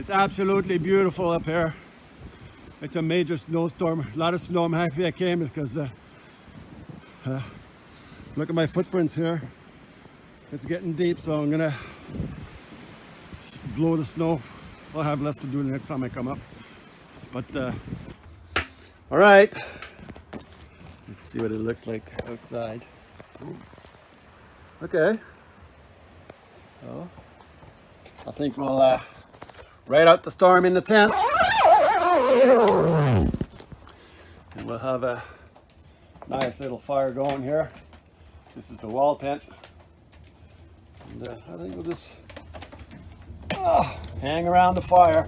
It's absolutely beautiful up here. It's a major snowstorm. A lot of snow. I'm happy I came because look at my footprints here. It's getting deep, so I'm gonna blow the snow. I'll have less to do the next time I come up. But all right, let's see what it looks like outside. Ooh. Okay. So I think we'll ride out the storm in the tent, and we'll have a nice little fire going here. This is the wall tent, and I think we'll just hang around the fire.